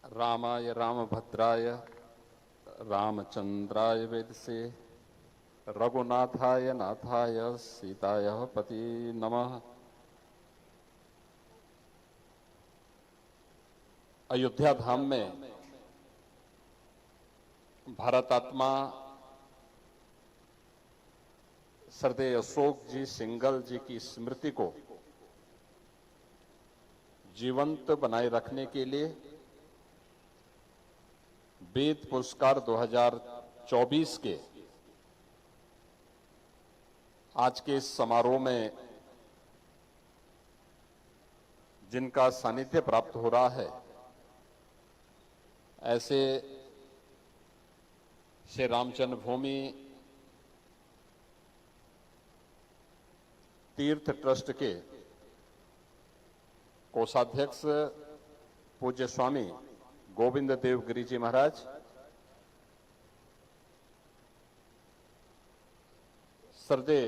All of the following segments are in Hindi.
रामाय रामभद्राय रामचंद्राय वेदसे रघुनाथाय नाथाय सीताय पति नमः। अयोध्या धाम में भारत आत्मा श्रद्धेय अशोक जी सिंघल जी की स्मृति को जीवंत बनाए रखने के लिए वेद पुरस्कार 2024 के आज के इस समारोह में जिनका सानिध्य प्राप्त हो रहा है, ऐसे श्री राम जन्मभूमि तीर्थ ट्रस्ट के कोषाध्यक्ष पूज्य स्वामी गोविंद देव गिरी जी महाराज, श्रद्धेय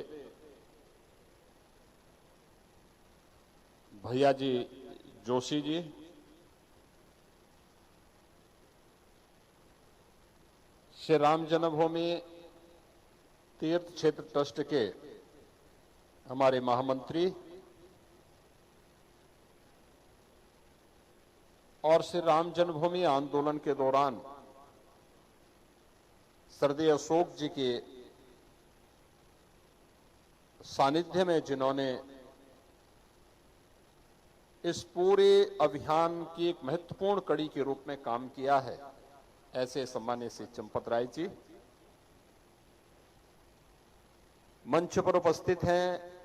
भैया जी जोशी जी, श्री राम जन्मभूमि तीर्थ क्षेत्र ट्रस्ट के हमारे महामंत्री और श्री राम जन्मभूमि आंदोलन के दौरान श्रद्धेय अशोक जी के सानिध्य में जिन्होंने इस पूरे अभियान की एक महत्वपूर्ण कड़ी के रूप में काम किया है, ऐसे सम्मान्य श्री चंपत राय जी मंच पर उपस्थित हैं।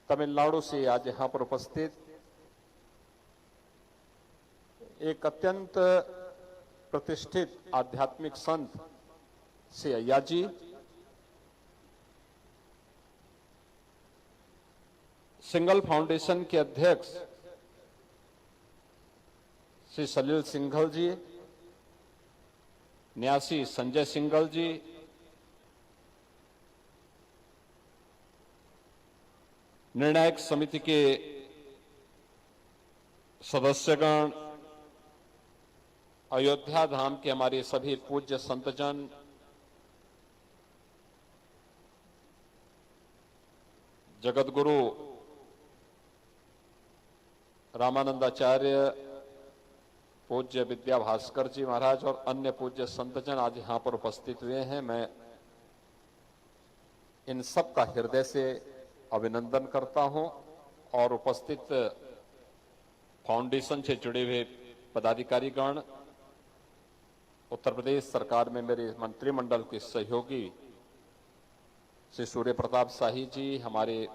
तमिलनाडु से आज यहां पर उपस्थित एक अत्यंत प्रतिष्ठित आध्यात्मिक संत श्री अय्या जी, सिंघल फाउंडेशन के अध्यक्ष श्री सलिल सिंघल जी, न्यासी संजय सिंघल जी, निर्णायक समिति के सदस्यगण, अयोध्या धाम के हमारे सभी पूज्य संतजन, जगतगुरु रामानंदाचार्य पूज्य विद्या भास्कर जी महाराज और अन्य पूज्य संतजन आज यहां पर उपस्थित हुए हैं। मैं इन सब का हृदय से अभिनंदन करता हूं और उपस्थित फाउंडेशन से जुड़े हुए पदाधिकारीगण, उत्तर प्रदेश सरकार में मेरे मंत्रिमंडल के सहयोगी श्री सूर्य प्रताप शाही जी, हमारे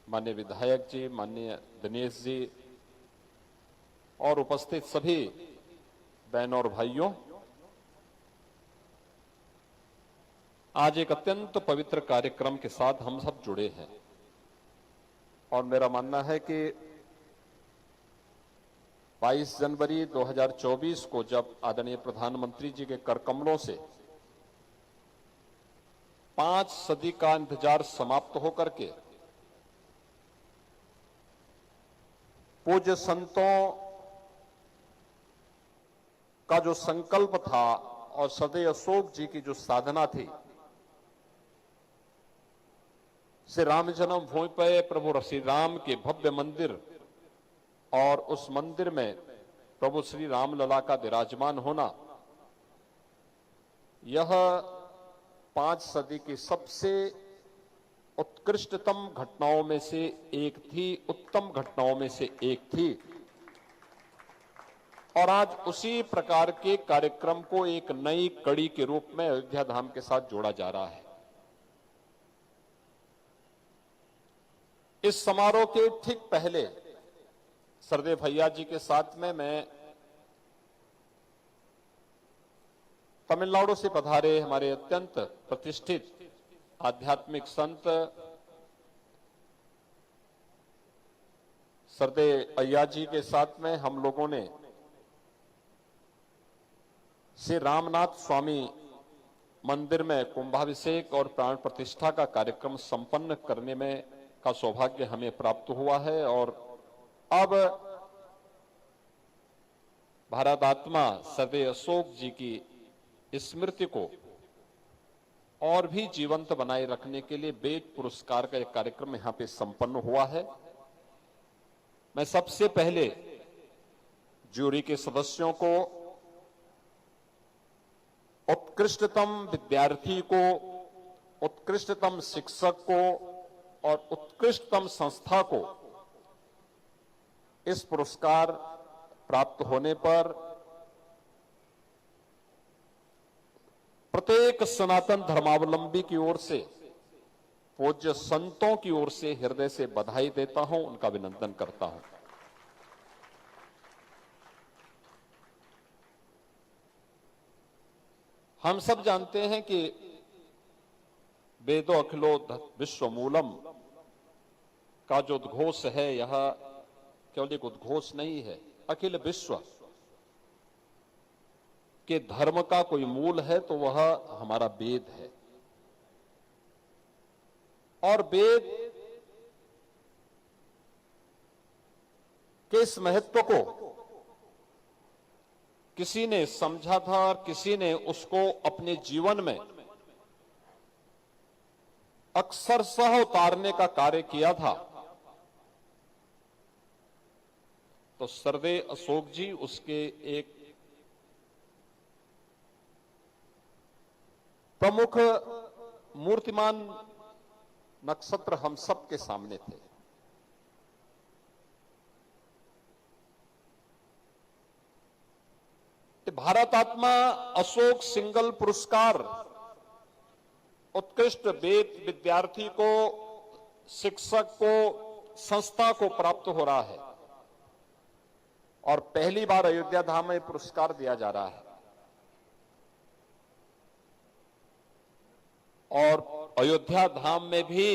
माननीय विधायक जी, माननीय दिनेश जी और उपस्थित सभी बहनों और भाइयों, आज एक अत्यंत पवित्र कार्यक्रम के साथ हम सब जुड़े हैं और मेरा मानना है कि 22 जनवरी 2024 को जब आदरणीय प्रधानमंत्री जी के कर कमलों से 5 सदी का इंतजार समाप्त होकर के पूज्य संतों का जो संकल्प था और श्रद्धेय अशोक जी की जो साधना थी, श्री राम जन्मभूमि पर प्रभु श्री राम के भव्य मंदिर और उस मंदिर में प्रभु श्री रामलला का विराजमान होना, यह 5 सदी की सबसे उत्कृष्टतम घटनाओं में से एक थी, उत्तम घटनाओं में से एक थी। और आज उसी प्रकार के कार्यक्रम को एक नई कड़ी के रूप में अयोध्या धाम के साथ जोड़ा जा रहा है। इस समारोह के ठीक पहले श्रद्धेय भैया जी के साथ में मैं तमिलनाडु से पधारे हमारे अत्यंत प्रतिष्ठित आध्यात्मिक संत श्रद्धेय अय्या जी के साथ में हम लोगों ने श्री रामनाथ स्वामी मंदिर में कुंभाभिषेक और प्राण प्रतिष्ठा का कार्यक्रम संपन्न करने में का सौभाग्य हमें प्राप्त हुआ है। और अब भारत आत्मा सदैव अशोक जी की स्मृति को और भी जीवंत बनाए रखने के लिए बेद पुरस्कार का एक कार्यक्रम यहां पे संपन्न हुआ है। मैं सबसे पहले जूरी के सदस्यों को, उत्कृष्टतम विद्यार्थी को, उत्कृष्टतम शिक्षक को और उत्कृष्टतम संस्था को इस पुरस्कार प्राप्त होने पर प्रत्येक सनातन धर्मावलंबी की ओर से, पूज्य संतों की ओर से हृदय से बधाई देता हूं, उनका अभिनंदन करता हूं। हम सब जानते हैं कि वेदो अखिलो विश्वमूलम का जो उद्घोष है, यह केवल एक उद्घोष नहीं है। अखिल विश्व के धर्म का कोई मूल है तो वह हमारा वेद है। और वेद के इस महत्व को किसी ने समझा था और किसी ने उसको अपने जीवन में अक्षरशः उतारने का कार्य किया था, तो सरदेव अशोक जी उसके एक प्रमुख मूर्तिमान नक्षत्र हम सब के सामने थे। भारत आत्मा अशोक सिंगल पुरस्कार उत्कृष्ट वेद विद्यार्थी को, शिक्षक को, संस्था को प्राप्त हो रहा है और पहली बार अयोध्या धाम में पुरस्कार दिया जा रहा है। और अयोध्या धाम में भी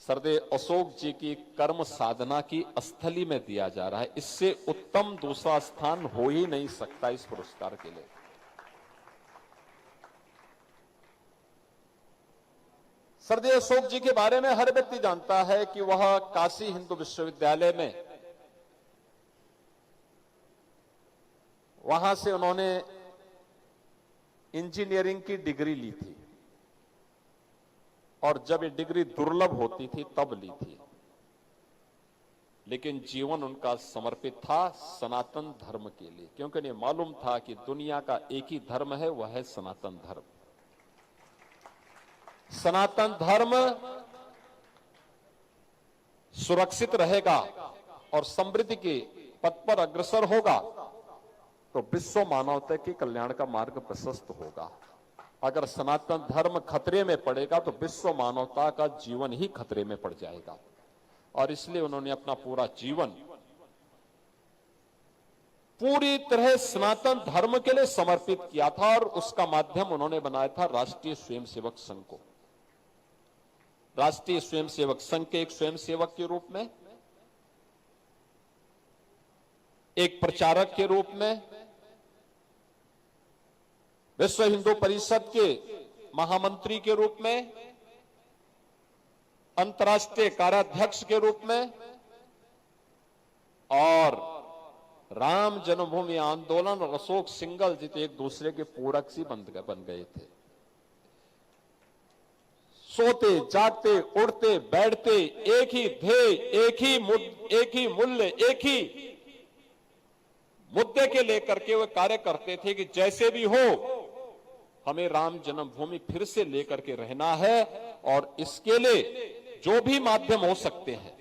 सरदेव अशोक जी की कर्म साधना की स्थली में दिया जा रहा है। इससे उत्तम दूसरा स्थान हो ही नहीं सकता इस पुरस्कार के लिए। सरदेव अशोक जी के बारे में हर व्यक्ति जानता है कि वह काशी हिंदू विश्वविद्यालय में, वहां से उन्होंने इंजीनियरिंग की डिग्री ली थी और जब ये डिग्री दुर्लभ होती थी तब ली थी, लेकिन जीवन उनका समर्पित था सनातन धर्म के लिए, क्योंकि उन्हें मालूम था कि दुनिया का एक ही धर्म है, वह है सनातन धर्म। सनातन धर्म सुरक्षित रहेगा और समृद्धि के पथ पर अग्रसर होगा तो विश्व मानवता के कल्याण का मार्ग प्रशस्त होगा। अगर सनातन धर्म खतरे में पड़ेगा तो विश्व मानवता का जीवन ही खतरे में पड़ जाएगा। और इसलिए उन्होंने अपना पूरा जीवन पूरी तरह सनातन धर्म के लिए समर्पित किया था और उसका माध्यम उन्होंने बनाया था राष्ट्रीय स्वयंसेवक संघ को। राष्ट्रीय स्वयंसेवक संघ के एक स्वयंसेवक के रूप में, एक प्रचारक के रूप में, विश्व हिंदू परिषद के महामंत्री के रूप में, अंतर्राष्ट्रीय कार्याध्यक्ष के रूप में और राम जन्मभूमि आंदोलन और अशोक सिंगल जी तो एक दूसरे के पूरक सी बन गए थे। सोते जागते उड़ते बैठते एक ही ध्येय, एक ही मूल्य, एक ही मुद्दे के लेकर के वे कार्य करते थे कि जैसे भी हो हमें राम जन्मभूमि फिर से लेकर के रहना है और इसके लिए जो भी माध्यम हो सकते हैं,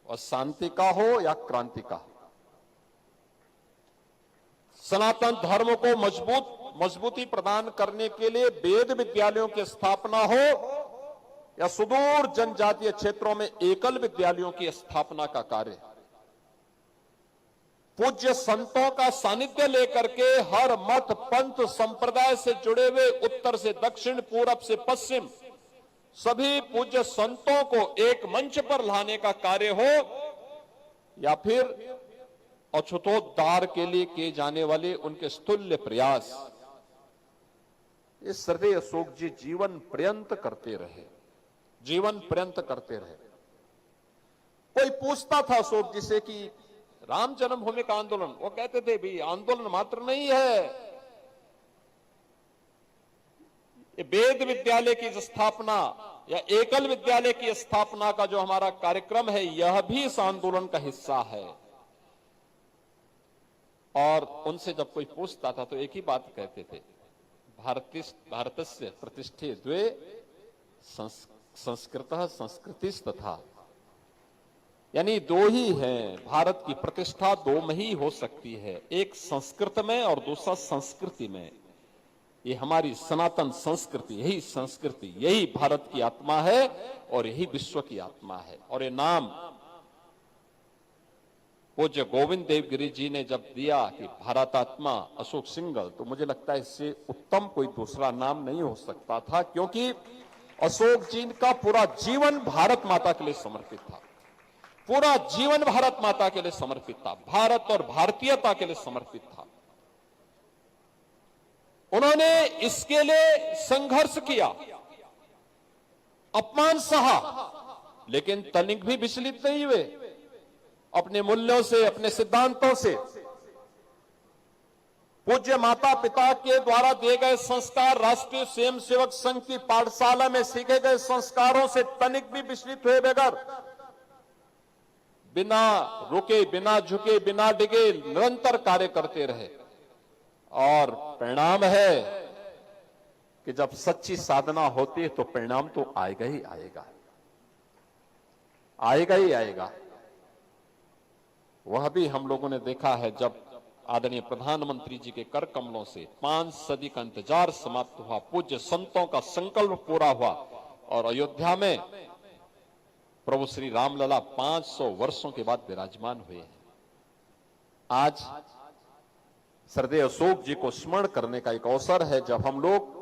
और शांति का हो या क्रांति का, सनातन धर्म को मजबूती प्रदान करने के लिए वेद विद्यालयों की स्थापना हो या सुदूर जनजातीय क्षेत्रों में एकल विद्यालयों की स्थापना का कार्य, पूज्य संतों का सानिध्य लेकर के हर मत पंथ संप्रदाय से जुड़े हुए उत्तर से दक्षिण, पूरब से पश्चिम सभी पूज्य संतों को एक मंच पर लाने का कार्य हो या फिर अछूतोद्धार के लिए किए जाने वाले उनके स्तुल्य प्रयास, इस सरदेव अशोक जी जीवन पर्यंत करते रहे, जीवन पर्यंत करते रहे। कोई पूछता था अशोक जी से कि राम जन्मभूमि का आंदोलन, वो कहते थे भी आंदोलन मात्र नहीं है, ये वेद विद्यालय की स्थापना या एकल विद्यालय की स्थापना का जो हमारा कार्यक्रम है, यह भी इस आंदोलन का हिस्सा है। और उनसे जब कोई पूछता था तो एक ही बात कहते थे, भारतस्य प्रतिष्ठे द्वे संस्कृतः संस्कृतिस्तथा, यानी दो ही हैं, भारत की प्रतिष्ठा दो में ही हो सकती है, एक संस्कृत में और दूसरा संस्कृति में। ये हमारी सनातन संस्कृति, यही संस्कृति, यही भारत की आत्मा है और यही विश्व की आत्मा है। और ये नाम पूज्य गोविंद देव गिरी जी ने जब दिया कि भारतात्मा अशोक सिंघल, तो मुझे लगता है इससे उत्तम कोई दूसरा नाम नहीं हो सकता था, क्योंकि अशोक जी का पूरा जीवन भारत माता के लिए समर्पित था, पूरा जीवन भारत माता के लिए समर्पित था, भारत और भारतीयता के लिए समर्पित था। उन्होंने इसके लिए संघर्ष किया, अपमान सहा, लेकिन तनिक भी विचलित नहीं हुए अपने मूल्यों से, अपने सिद्धांतों से। पूज्य माता पिता के द्वारा दिए गए संस्कार, राष्ट्रीय स्वयंसेवक संघ की पाठशाला में सीखे गए संस्कारों से तनिक भी विचलित हुए बगैर, बिना रुके, बिना झुके, बिना डिगे निरंतर कार्य करते रहे। और परिणाम है कि जब सच्ची साधना होती है तो परिणाम तो आएगा ही आएगा, आएगा ही आएगा। वह भी हम लोगों ने देखा है, जब आदरणीय प्रधानमंत्री जी के कर कमलों से 5 सदी का इंतजार समाप्त हुआ, पूज्य संतों का संकल्प पूरा हुआ और अयोध्या में प्रभु श्री रामलला 500 वर्षों के बाद विराजमान हुए हैं। आज श्रद्धेय अशोक जी को स्मरण करने का एक अवसर है, जब हम लोग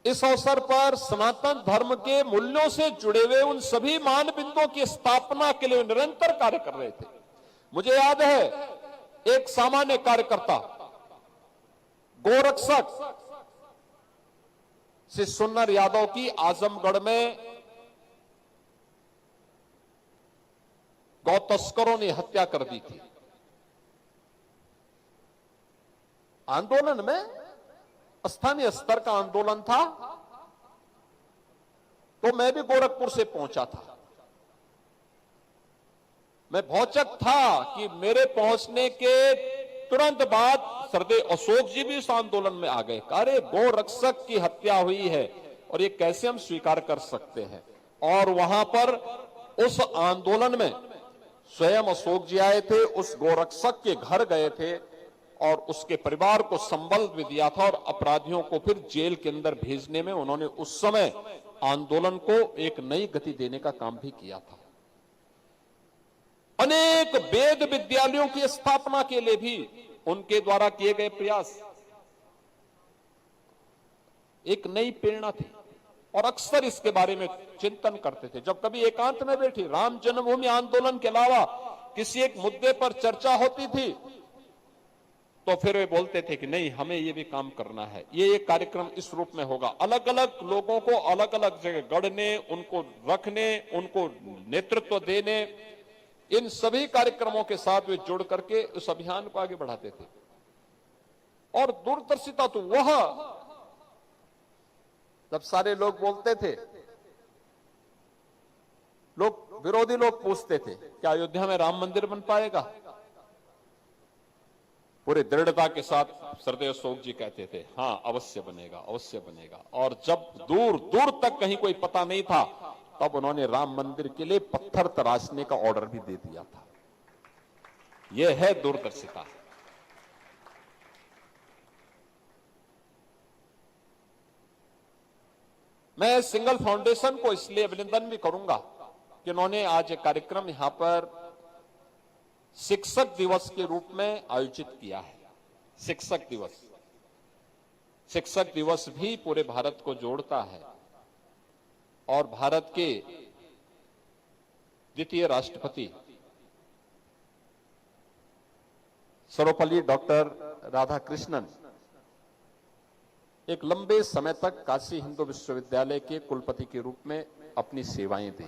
इस अवसर पर सनातन धर्म के मूल्यों से जुड़े हुए उन सभी मान बिंदुओं की स्थापना के लिए निरंतर कार्य कर रहे थे। मुझे याद है, एक सामान्य कार्यकर्ता, गोरक्षक श्री सुन्नर यादव की आजमगढ़ में गौ तस्करों ने हत्या कर दी थी। आंदोलन में स्थानीय स्तर का आंदोलन था, तो मैं भी गोरखपुर से पहुंचा था। मैं भौचक था कि मेरे पहुंचने के तुरंत बाद श्रद्धेय अशोक जी भी इस आंदोलन में आ गए। अरे, गौ रक्षक की हत्या हुई है और ये कैसे हम स्वीकार कर सकते हैं। और वहां पर उस आंदोलन में स्वयं अशोक जी आए थे, उस गोरक्षक के घर गए थे और उसके परिवार को संबल भी दिया था और अपराधियों को फिर जेल के अंदर भेजने में उन्होंने उस समय आंदोलन को एक नई गति देने का काम भी किया था। अनेक वेद विद्यालयों की स्थापना के लिए भी उनके द्वारा किए गए प्रयास एक नई प्रेरणा थी और अक्सर इसके बारे में चिंतन करते थे। जब कभी एकांत में बैठे राम जन्मभूमि आंदोलन के अलावा किसी एक मुद्दे पर चर्चा होती थी, तो फिर वे बोलते थे कि नहीं, हमें ये भी काम करना है, ये कार्यक्रम इस रूप में होगा। अलग अलग लोगों को अलग अलग जगह गढ़ने, उनको रखने, उनको नेतृत्व देने, इन सभी कार्यक्रमों के साथ वे जुड़ करके उस अभियान को आगे बढ़ाते थे। और दूरदर्शिता तो वह, जब सारे लोग बोलते थे, विरोधी लोग पूछते थे क्या अयोध्या में राम मंदिर बन पाएगा, पूरे दृढ़ता के साथ श्रद्धेय अशोक जी कहते थे हाँ, अवश्य बनेगा, अवश्य बनेगा। और जब दूर दूर तक कहीं कोई पता नहीं था, तब उन्होंने राम मंदिर के लिए पत्थर तराशने का ऑर्डर भी दे दिया था। यह है दूरदर्शिता। मैं सिंगल फाउंडेशन को इसलिए अभिनंदन भी करूंगा कि उन्होंने आज एक कार्यक्रम यहां पर शिक्षक दिवस के रूप में आयोजित किया है। शिक्षक दिवस, शिक्षक दिवस भी पूरे भारत को जोड़ता है और भारत के द्वितीय राष्ट्रपति सर्वपल्ली डॉक्टर राधाकृष्णन एक लंबे समय तक काशी हिंदू विश्वविद्यालय के कुलपति के रूप में अपनी सेवाएं दी।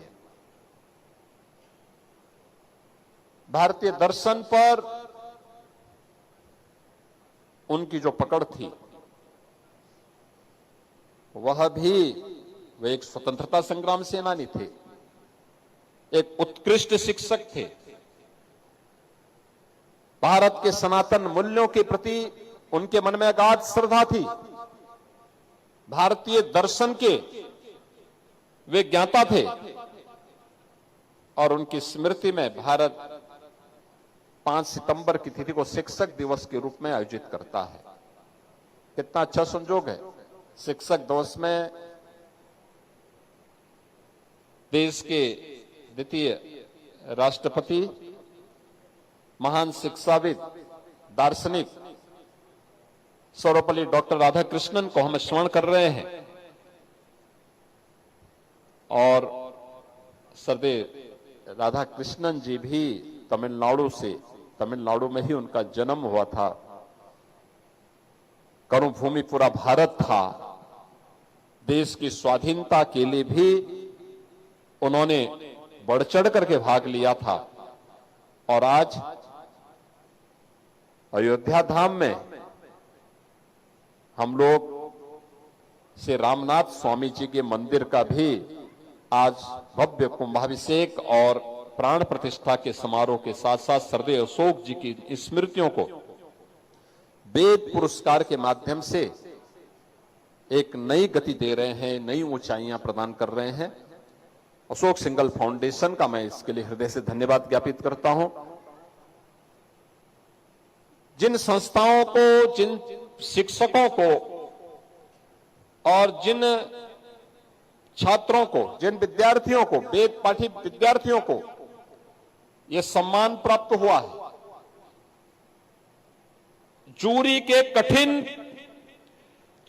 भारतीय दर्शन पर उनकी जो पकड़ थी वह भी, वे एक स्वतंत्रता संग्राम सेनानी थे, एक उत्कृष्ट शिक्षक थे। भारत के सनातन मूल्यों के प्रति उनके मन में अगाध श्रद्धा थी। भारतीय दर्शन के वे ज्ञाता थे और उनकी स्मृति में भारत 5 सितंबर की तिथि को शिक्षक दिवस के रूप में आयोजित करता है। कितना अच्छा संजोग है। शिक्षक दिवस में देश के द्वितीय राष्ट्रपति, महान शिक्षाविद, दार्शनिक सर्वपल्ली डॉक्टर राधाकृष्णन को हम स्मरण कर रहे हैं और सरदेव राधाकृष्णन जी भी तमिलनाडु में ही उनका जन्म हुआ था। कर्मभूमि पूरा भारत था। देश की स्वाधीनता के लिए भी उन्होंने बढ़ चढ़ करके भाग लिया था और आज अयोध्या धाम में हम लोग श्री रामनाथ स्वामी जी के मंदिर का भी आज भव्य कुंभाभिषेक और प्राण प्रतिष्ठा के समारोह के साथ साथ सरदेव अशोक जी की स्मृतियों को वेद पुरस्कार के माध्यम से एक नई गति दे रहे हैं, नई ऊंचाइयां प्रदान कर रहे हैं। अशोक सिंघल फाउंडेशन का मैं इसके लिए हृदय से धन्यवाद ज्ञापित करता हूं। जिन संस्थाओं को, जिन शिक्षकों को और जिन छात्रों को, जिन विद्यार्थियों को, वेद पाठी विद्यार्थियों को यह सम्मान प्राप्त हुआ है, जूरी के कठिन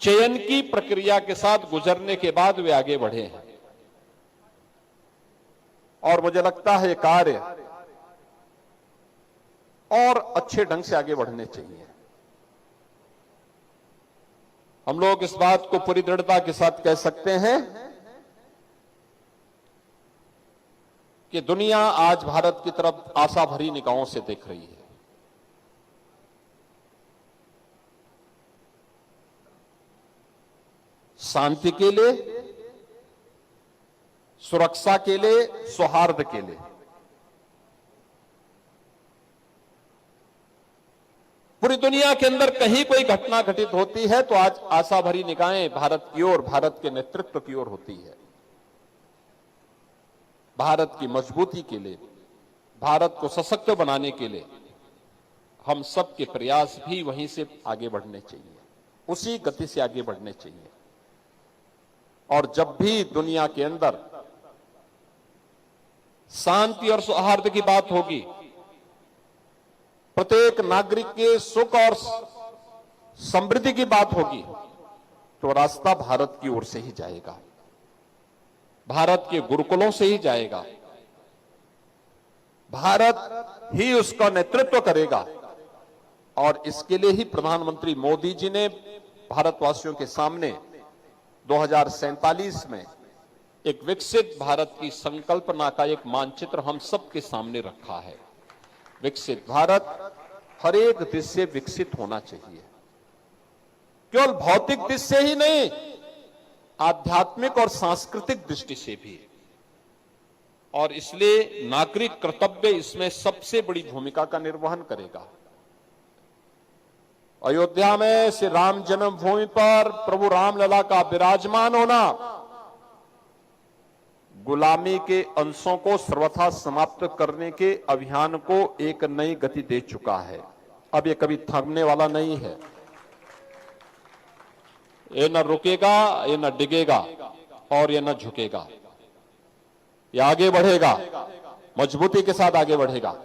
चयन की प्रक्रिया के साथ गुजरने के बाद वे आगे बढ़े हैं और मुझे लगता है कार्य और अच्छे ढंग से आगे बढ़ने चाहिए। हम लोग इस बात को पूरी दृढ़ता के साथ कह सकते हैं कि दुनिया आज भारत की तरफ आशा भरी निगाहों से देख रही है। शांति के लिए, सुरक्षा के लिए, सौहार्द के लिए। पूरी दुनिया के अंदर कहीं कोई घटना घटित होती है तो आज आशा भरी निगाहें भारत की ओर, भारत के नेतृत्व की ओर होती है। भारत की मजबूती के लिए, भारत को सशक्त बनाने के लिए हम सब के प्रयास भी वहीं से आगे बढ़ने चाहिए, उसी गति से आगे बढ़ने चाहिए। और जब भी दुनिया के अंदर शांति और सौहार्द की बात होगी, प्रत्येक नागरिक के सुख और समृद्धि की बात होगी, तो रास्ता भारत की ओर से ही जाएगा, भारत के गुरुकुलों से ही जाएगा, भारत ही उसका नेतृत्व करेगा। और इसके लिए ही प्रधानमंत्री मोदी जी ने भारतवासियों के सामने 2047 में एक विकसित भारत की संकल्पना का एक मानचित्र हम सबके सामने रखा है। विकसित भारत हर एक दिशा से विकसित होना चाहिए, केवल भौतिक दृष्टि से ही नहीं, आध्यात्मिक और सांस्कृतिक दृष्टि से भी। और इसलिए नागरिक कर्तव्य इसमें सबसे बड़ी भूमिका का निर्वहन करेगा। अयोध्या में श्री राम जन्मभूमि पर प्रभु रामलला का विराजमान होना गुलामी के अंशों को सर्वथा समाप्त करने के अभियान को एक नई गति दे चुका है। अब ये कभी थमने वाला नहीं है। ये न रुकेगा, ये न डिगेगा और ये न झुकेगा। ये आगे बढ़ेगा, मजबूती के साथ आगे बढ़ेगा।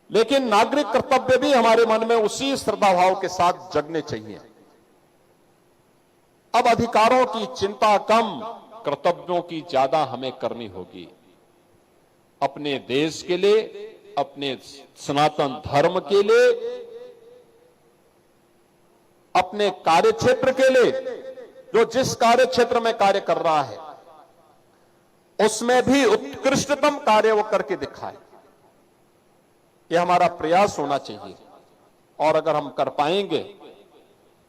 लेकिन नागरिक कर्तव्य भी हमारे मन में उसी श्रद्धा भाव के साथ जगने चाहिए। अब अधिकारों की चिंता कम, कर्तव्यों की ज्यादा हमें करनी होगी। अपने देश के लिए, अपने सनातन धर्म के लिए, अपने कार्य क्षेत्र के लिए, जो जिस कार्य क्षेत्र में कार्य कर रहा है उसमें भी उत्कृष्टतम कार्य वो करके दिखाए। ये हमारा प्रयास होना चाहिए। और अगर हम कर पाएंगे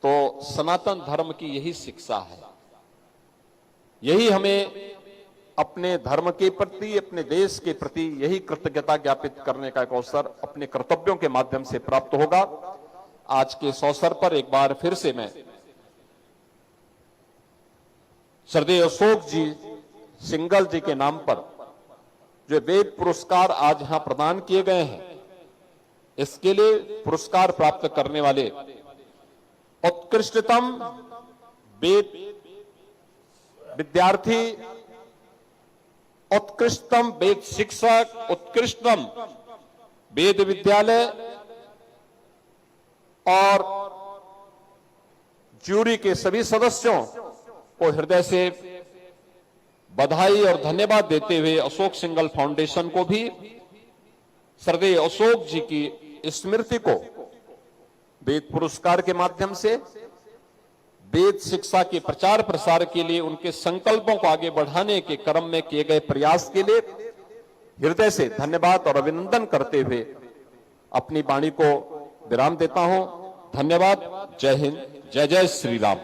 तो सनातन धर्म की यही शिक्षा है, यही हमें अपने धर्म के प्रति, अपने देश के प्रति यही कृतज्ञता ज्ञापित करने का एक अवसर अपने कर्तव्यों के माध्यम से प्राप्त होगा। आज के इस अवसर पर एक बार फिर से मैं श्रद्धेय अशोक जी सिंघल जी के नाम पर जो वेद पुरस्कार आज यहां प्रदान किए गए हैं, इसके लिए पुरस्कार प्राप्त करने वाले उत्कृष्टतम वेद विद्यार्थी, उत्कृष्टतम वेद शिक्षक, उत्कृष्टतम वेद विद्यालय और ज्यूरी के सभी सदस्यों को हृदय से बधाई और धन्यवाद देते हुए अशोक सिंघल फाउंडेशन को भी श्रद्धेय अशोक जी की स्मृति को वेद पुरस्कार के माध्यम से वेद शिक्षा के प्रचार प्रसार के लिए उनके संकल्पों को आगे बढ़ाने के क्रम में किए गए प्रयास के लिए हृदय से धन्यवाद और अभिनंदन करते हुए अपनी वाणी को विराम देता हूं। धन्यवाद। जय हिंद। जय जय श्री राम।